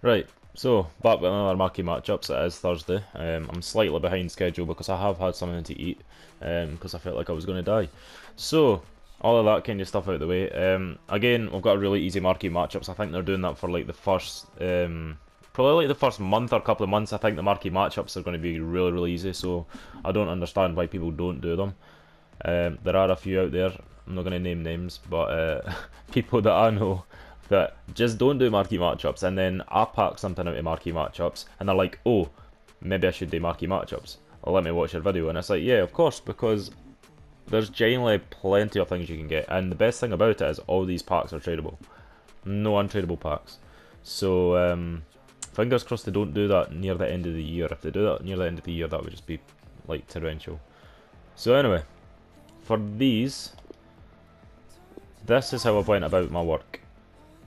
Right, so back with another Marquee matchups. It is Thursday. I'm slightly behind schedule because I have had something to eat because I felt like I was going to die. So, all of that kind of stuff out of the way. Again, we've got a really easy Marquee matchups. I think they're doing that for like the first, probably like the first month or couple of months. I think the Marquee matchups are going to be really, really easy. So, I don't understand why people don't do them. There are a few out there. I'm not going to name names, but people that I know that just don't do marquee matchups, and then I pack something out of marquee matchups, and they're like, "Oh, maybe I should do marquee matchups. Well, let me watch your video." And it's like, yeah, of course, because there's genuinely plenty of things you can get, and the best thing about it is all these packs are tradable. No untradeable packs. So fingers crossed they don't do that near the end of the year. If they do that near the end of the year, that would just be like torrential. So anyway, for these, this is how I've went about my work.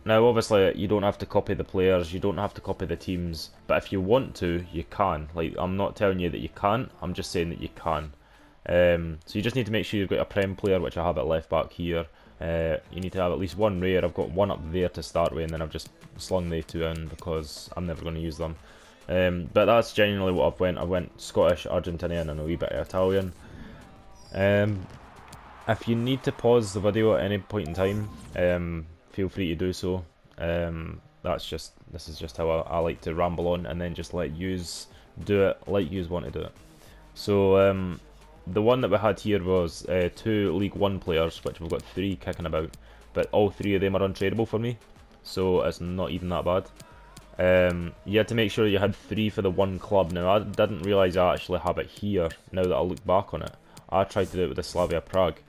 Now, obviously, you don't have to copy the players, you don't have to copy the teams, but if you want to, you can. Like, I'm not telling you that you can't, I'm just saying that you can. So you just need to make sure you've got a Prem player, which I have at left back here. You need to have at least one rare. I've got one up there to start with, and then I've just slung the two in because I'm never going to use them. But that's genuinely what I've went. I went Scottish, Argentinian, and a wee bit of Italian. If you need to pause the video at any point in time, feel free to do so. This is just how I like to ramble on and then just let yous do it like yous want to do it. So the one that we had here was two League One players, which we've got three kicking about, but all three of them are untradeable for me, so it's not even that bad. You had to make sure you had three for the one club. Now I didn't realise I actually have it here. Now that I look back on it, I tried to do it with the Slavia Prague.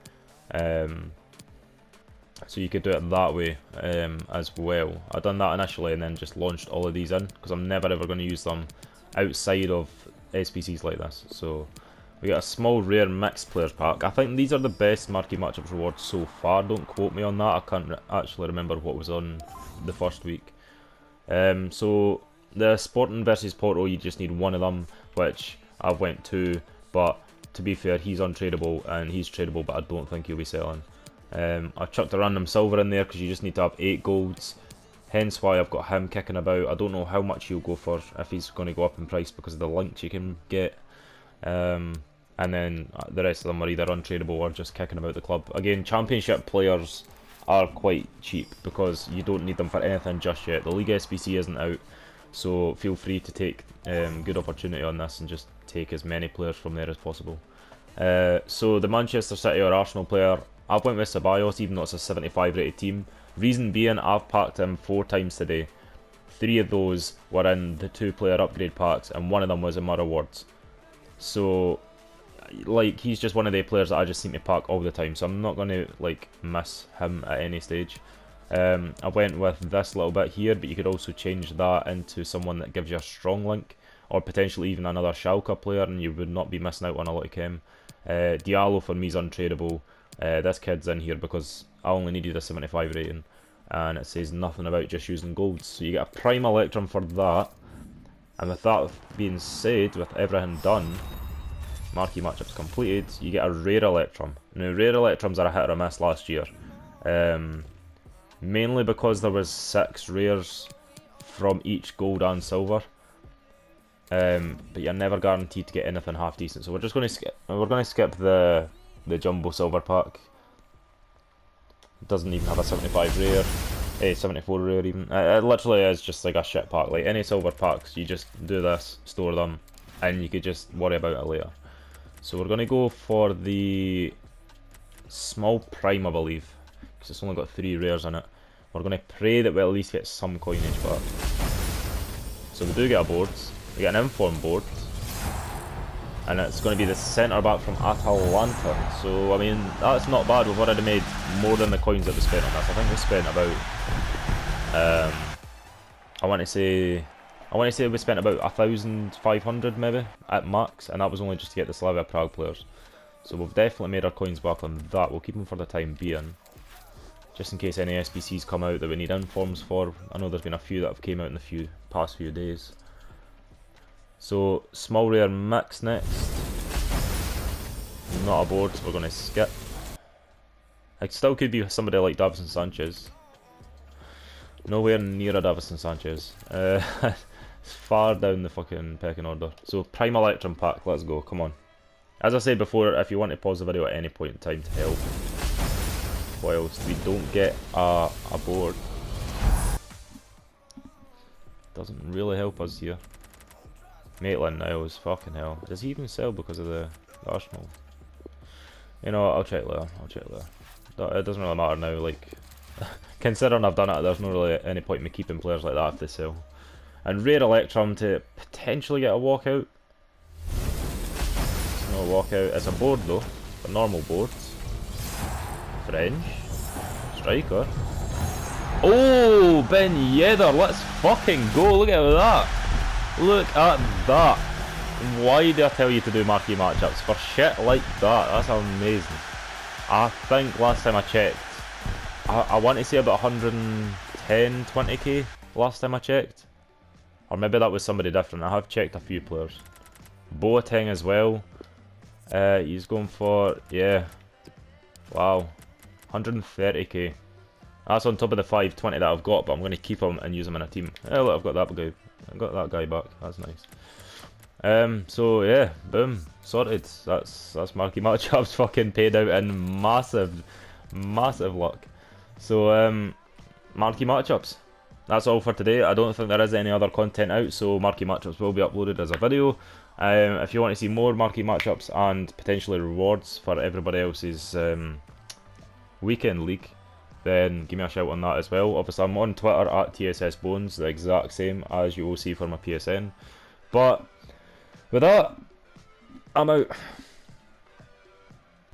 So you could do it that way as well. I done that initially and then just launched all of these in because I'm never ever going to use them outside of SPCs like this. So we got a small rare mixed players pack. I think these are the best Marquee matchups rewards so far. Don't quote me on that. I can't actually remember what was on the first week. So the Sporting versus Porto, you just need one of them, which I've went to, but to be fair, he's untradeable and he's tradable, but I don't think he'll be selling. I chucked a random silver in there because you just need to have 8 golds, hence why I've got him kicking about. I don't know how much he'll go for, if he's going to go up in price because of the links you can get. And then the rest of them are either untradeable or just kicking about the club. Again, championship players are quite cheap because you don't need them for anything just yet. The League SBC isn't out, so feel free to take good opportunity on this and just take as many players from there as possible. So the Manchester City or Arsenal player, I've went with Ceballos even though it's a 75 rated team. Reason being, I've packed him 4 times today. 3 of those were in the 2 player upgrade packs and 1 of them was in my rewards. So like, he's just one of the players that I just seem to pack all the time, so I'm not going to like miss him at any stage. I went with this little bit here, but you could also change that into someone that gives you a strong link, or potentially even another Schalke player, and you would not be missing out on a like him. Diallo for me is untradeable. This kid's in here because I only needed a 75 rating, and it says nothing about just using golds. So you get a prime electrum for that, and with that being said, with everything done, Marquee matchups completed, you get a rare electrum. Now rare electrums are a hit or a miss last year, mainly because there was 6 rares from each gold and silver. But you're never guaranteed to get anything half decent. So we're just going to skip. We're going to skip the jumbo silver pack. It doesn't even have a 75 rare, 74 rare even. It literally is just like a shit pack. Like any silver packs, you just do this, store them, and you could just worry about it later. So we're going to go for the small prime, I believe, because it's only got 3 rares in it. We're going to pray that we at least get some coinage back. So we do get a board. We get an inform board, and it's going to be the centre back from Atalanta. So I mean, that's not bad. We've already made more than the coins that we spent on this. I think we spent about, I want to say we spent about 1,500 maybe at max, and that was only just to get the Slavia Prague players. So we've definitely made our coins back on that. We'll keep them for the time being, just in case any SBCs come out that we need informs for. I know there's been a few that have came out in the past few days. So, small rare mix next. Not a board, so we're going to skip. It still could be somebody like Davison Sanchez. Nowhere near a Davison Sanchez. It's far down the fucking pecking order. So Prime Electrum pack, let's go, come on. As I said before, if you want to pause the video at any point in time to help, whilst we don't get a board. Doesn't really help us here. Maitland-Niles, fucking hell. Does he even sell because of the Arsenal? You know what, I'll check later, It doesn't really matter now, like, considering I've done it, there's not really any point in me keeping players like that if they sell. And rare Electrum to potentially get a walkout. It's not a walkout, it's a board though, a normal boards. French, striker. Oh, Ben Yedder, let's fucking go, look at that. Look at that. Why do I tell you to do marquee matchups? For shit like that, that's amazing. I think last time I checked, I want to say about 110, 20k last time I checked. Or maybe that was somebody different, I have checked a few players. Boateng as well. He's going for, yeah, wow, 130k. That's on top of the 520 that I've got, but I'm going to keep him and use him in a team. Oh look, I've got that guy. I got that guy back. That's nice. So yeah, boom, sorted. That's marquee matchups fucking paid out in massive luck. So marquee matchups. That's all for today. I don't think there is any other content out, so marquee matchups will be uploaded as a video. If you want to see more marquee matchups and potentially rewards for everybody else's weekend league, then give me a shout on that as well. Obviously, I'm on Twitter at TSSBones, the exact same as you will see for my PSN. But with that, I'm out.